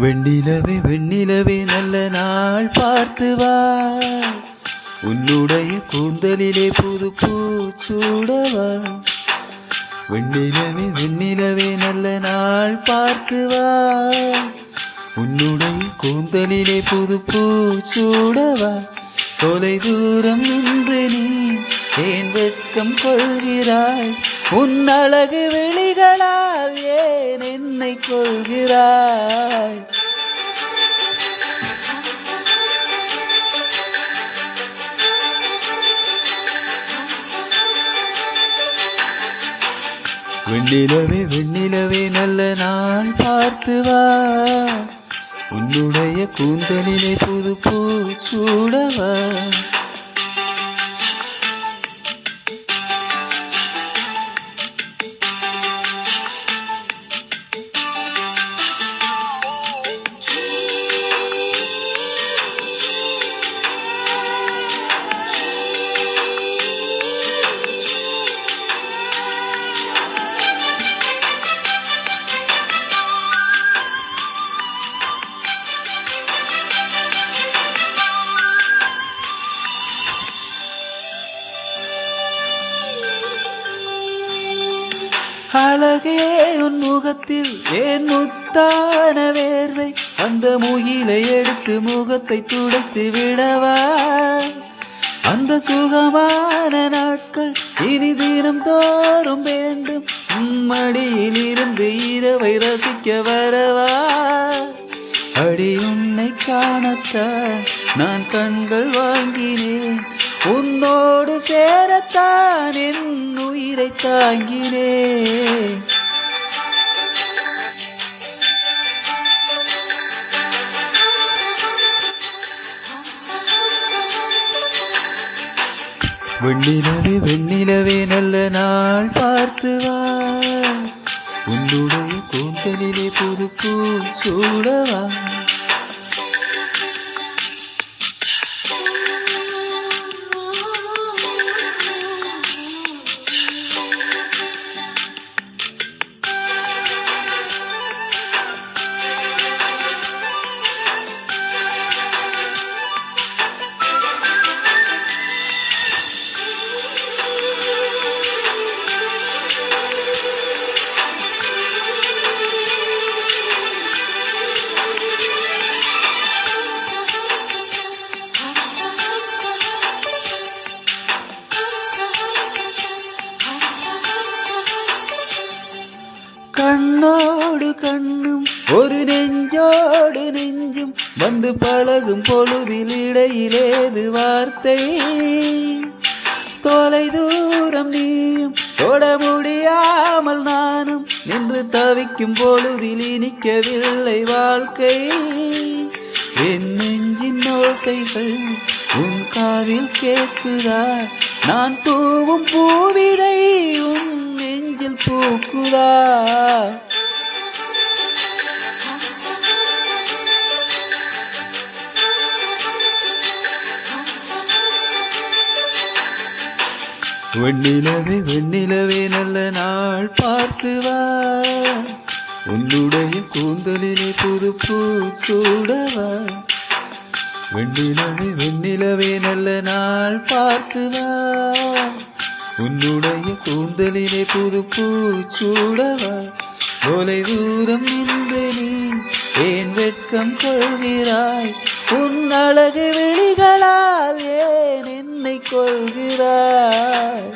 வெண்ணிலவே வெண்ணிலவே நல்ல நாள் பார்த்து வா, உன்னுடைய கூந்தலிலே புது பூச்சூடவா. வெண்ணிலவே வெண்ணிலவே நல்ல நாள் பார்த்து வா, உன்னுடைய கூந்தலிலே புது பூச்சூடவா. தொலை தூரம் நின்று நீ ஏன் வெட்கம் கொள்கிறாய், உன் அழகு விழிகளால் ஏன் என்னை கொள்கிறாய். வெண்ணிலவே வெண்ணிலவே நல்ல நாள் பார்த்து வா, உன்னுடைய கூந்தலிலே புது பூச்சூடவா. அழகே உன் முகத்தில் ஏன் முத்தான வேர்வை, அந்த முகிலை எடுத்து முகத்தை துடைத்து விடவா. அந்த சுகமான நாட்கள் இனி தினம் தோறும் வேண்டும், மடியில் இருந்து இரவை ரசிக்க வரவா. அடி உன்னை காணத்தான் நான் கண்கள் வாங்கினேன், உன்னோடு சேரத்தான் என் உயிரை தாங்கினேன். வெண்ணிலவே வெண்ணிலவே நல்ல நாள் பார்த்து வா, உன்னுடைய கூந்தலிலே புது பூச்சூடவா. கண்ணோடு கண்ணும் ஒரு நெஞ்சோடு நெஞ்சும் வந்து பழகும் பொழுதில் இடையிலேது வார்த்தை. தொலை தூரம் நீயும் தொட முடியாமல் நானும் நின்று தவிக்கும் பொழுதில் இனிக்கவில்லை வாழ்க்கை. என் நெஞ்சின் ஓசைகள் உன் காதில் கேட்குதா, நான் தூவும் பூவிதை உன் நெஞ்சில் பூக்குதா. வெண்ணிலவே வெண்ணிலவே நல்ல நாள் பார்த்து வா, உன்னுடைய கூந்தலிலே புது பூச்சூடவா. வெண்ணிலவே வெண்ணிலவே நல்ல நாள் பார்த்து வா, உன்னுடைய கூந்தலிலே புது பூச்சூடவா. தொலை தூரம் நின்று நீ ஏன் வெட்கம் கொள்கிறாய், உன் அழகு விழிகளால் ஏன் என்னை கொள்கிறாய்.